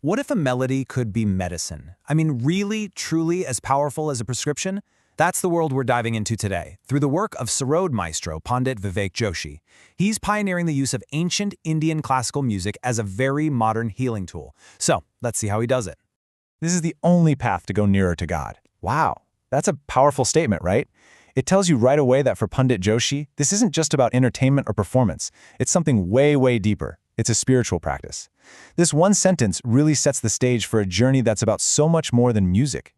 What if a melody could be medicine? I mean, really, truly as powerful as a prescription? That's the world we're diving into today, through the work of Sarod maestro Pandit Vivek Joshi. He's pioneering the use of ancient Indian classical music as a very modern healing tool. So, let's see how he does it. This is the only path to go nearer to God. Wow, that's a powerful statement, right? It tells you right away that for Pandit Joshi, this isn't just about entertainment or performance. It's something way, way deeper. It's a spiritual practice. This one sentence really sets the stage for a journey that's about so much more than music.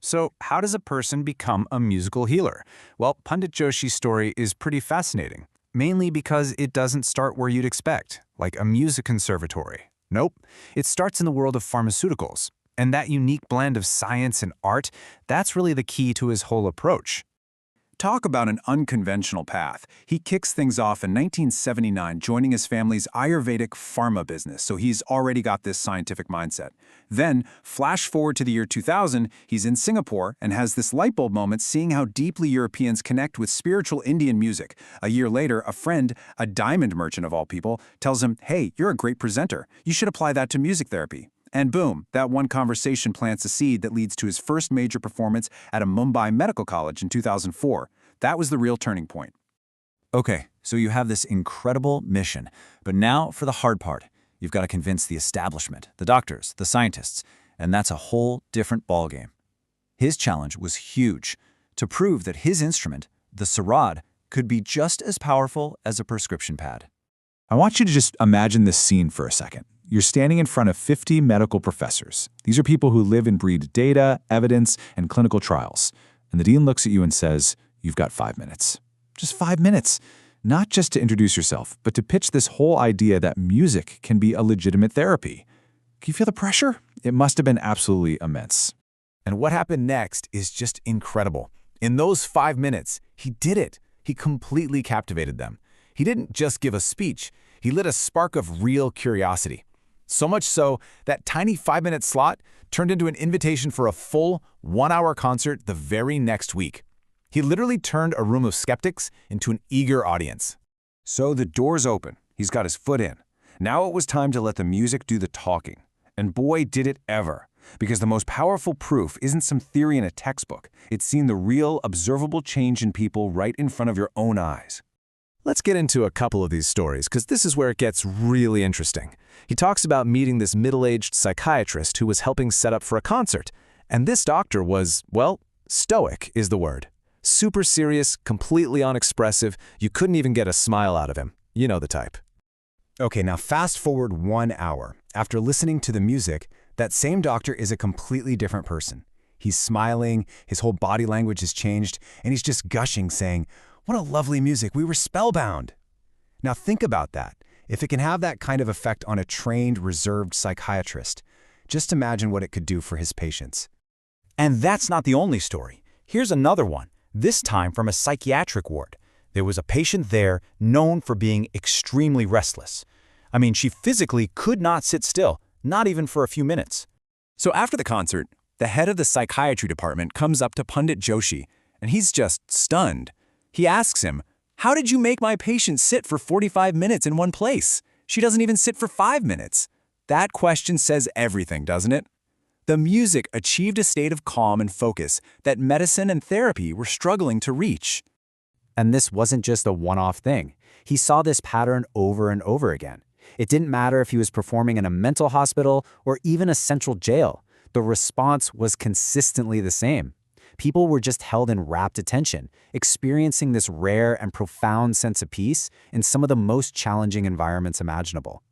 So, how does a person become a musical healer? Well, Pandit Joshi's story is pretty fascinating, mainly because it doesn't start where you'd expect, like a music conservatory. Nope, it starts in the world of pharmaceuticals. And that unique blend of science and art, that's really the key to his whole approach. Talk about an unconventional path. He kicks things off in 1979, joining his family's Ayurvedic pharma business, so he's already got this scientific mindset. Then, flash forward to the year 2000, he's in Singapore and has this light bulb moment seeing how deeply Europeans connect with spiritual Indian music. A year later, a friend, a diamond merchant of all people, tells him, "Hey, you're a great presenter. You should apply that to music therapy." And boom, that one conversation plants a seed that leads to his first major performance at a Mumbai medical college in 2004. That was the real turning point. Okay, so you have this incredible mission, but now for the hard part. You've got to convince the establishment, the doctors, the scientists, and that's a whole different ballgame. His challenge was huge, to prove that his instrument, the Sarod, could be just as powerful as a prescription pad. I want you to just imagine this scene for a second. You're standing in front of 50 medical professors. These are people who live and breathe data, evidence, and clinical trials. And the dean looks at you and says, "You've got 5 minutes." Just 5 minutes. Not just to introduce yourself, but to pitch this whole idea that music can be a legitimate therapy. Can you feel the pressure? It must have been absolutely immense. And what happened next is just incredible. In those 5 minutes, he did it. He completely captivated them. He didn't just give a speech. He lit a spark of real curiosity. So much so, that tiny 5-minute slot turned into an invitation for a full 1-hour concert the very next week. He literally turned a room of skeptics into an eager audience. So the door's open. He's got his foot in. Now it was time to let the music do the talking. And boy, did it ever. Because the most powerful proof isn't some theory in a textbook. It's seeing the real, observable change in people right in front of your own eyes. Let's get into a couple of these stories, because this is where it gets really interesting. He talks about meeting this middle-aged psychiatrist who was helping set up for a concert. And this doctor was, well, stoic is the word. Super serious, completely unexpressive. You couldn't even get a smile out of him. You know the type. Okay, now fast forward 1 hour. After listening to the music, that same doctor is a completely different person. He's smiling, his whole body language has changed, and he's just gushing, saying, "What a lovely music, we were spellbound." Now think about that. If it can have that kind of effect on a trained, reserved psychiatrist, just imagine what it could do for his patients. And that's not the only story. Here's another one, this time from a psychiatric ward. There was a patient there known for being extremely restless. I mean, she physically could not sit still, not even for a few minutes. So after the concert, the head of the psychiatry department comes up to Pandit Joshi, and he's just stunned. He asks him, "How did you make my patient sit for 45 minutes in one place? She doesn't even sit for 5 minutes." That question says everything, doesn't it? The music achieved a state of calm and focus that medicine and therapy were struggling to reach. And this wasn't just a one-off thing. He saw this pattern over and over again. It didn't matter if he was performing in a mental hospital or even a central jail. The response was consistently the same. People were just held in rapt attention, experiencing this rare and profound sense of peace in some of the most challenging environments imaginable.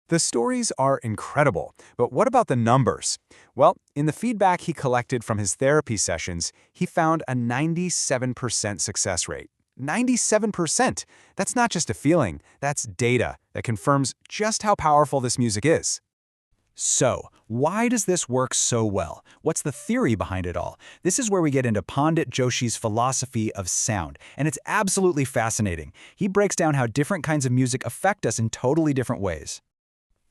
The stories are incredible, but what about the numbers? Well, in the feedback he collected from his therapy sessions, he found a 97% success rate. 97%! That's not just a feeling, that's data that confirms just how powerful this music is. So, why does this work so well? What's the theory behind it all? This is where we get into Pandit Joshi's philosophy of sound, and it's absolutely fascinating. He breaks down how different kinds of music affect us in totally different ways.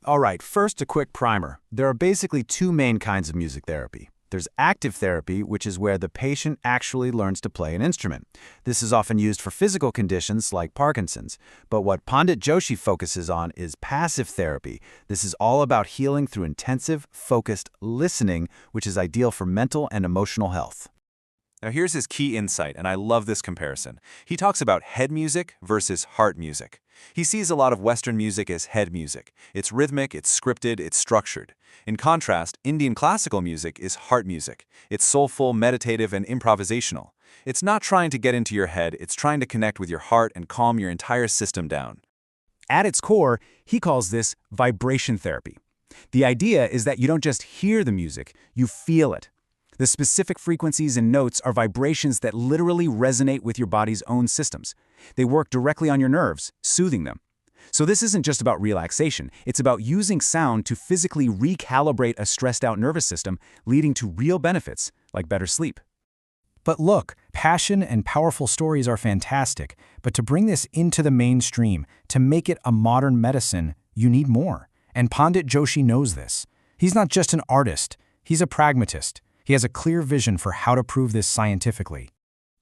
All right, first a quick primer. There are basically two main kinds of music therapy. There's active therapy, which is where the patient actually learns to play an instrument. This is often used for physical conditions like Parkinson's. But what Pandit Joshi focuses on is passive therapy. This is all about healing through intensive, focused listening, which is ideal for mental and emotional health. Now here's his key insight, and I love this comparison. He talks about head music versus heart music. He sees a lot of Western music as head music. It's rhythmic, it's scripted, it's structured. In contrast, Indian classical music is heart music. It's soulful, meditative, and improvisational. It's not trying to get into your head, it's trying to connect with your heart and calm your entire system down. At its core, he calls this vibration therapy. The idea is that you don't just hear the music, you feel it. The specific frequencies and notes are vibrations that literally resonate with your body's own systems. They work directly on your nerves, soothing them. So this isn't just about relaxation, it's about using sound to physically recalibrate a stressed-out nervous system, leading to real benefits, like better sleep. But look, passion and powerful stories are fantastic, but to bring this into the mainstream, to make it a modern medicine, you need more. And Pandit Joshi knows this. He's not just an artist, he's a pragmatist. He has a clear vision for how to prove this scientifically.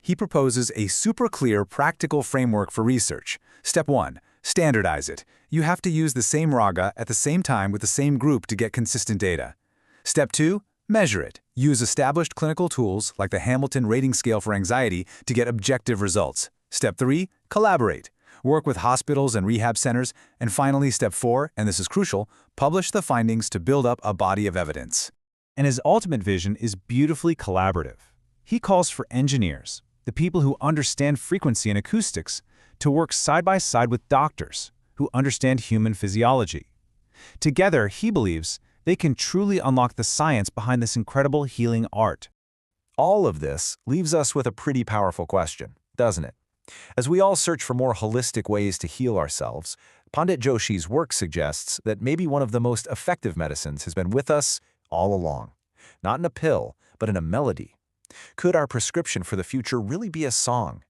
He proposes a super clear, practical framework for research. Step 1. Standardize it. You have to use the same raga at the same time with the same group to get consistent data. Step 2. Measure it. Use established clinical tools like the Hamilton Rating Scale for Anxiety to get objective results. Step 3. Collaborate. Work with hospitals and rehab centers. And finally, Step 4, and this is crucial, publish the findings to build up a body of evidence. And his ultimate vision is beautifully collaborative. He calls for engineers, the people who understand frequency and acoustics, to work side by side with doctors who understand human physiology. Together, he believes, they can truly unlock the science behind this incredible healing art. All of this leaves us with a pretty powerful question, doesn't it? As we all search for more holistic ways to heal ourselves, Pandit Joshi's work suggests that maybe one of the most effective medicines has been with us all along. Not in a pill, but in a melody. Could our prescription for the future really be a song?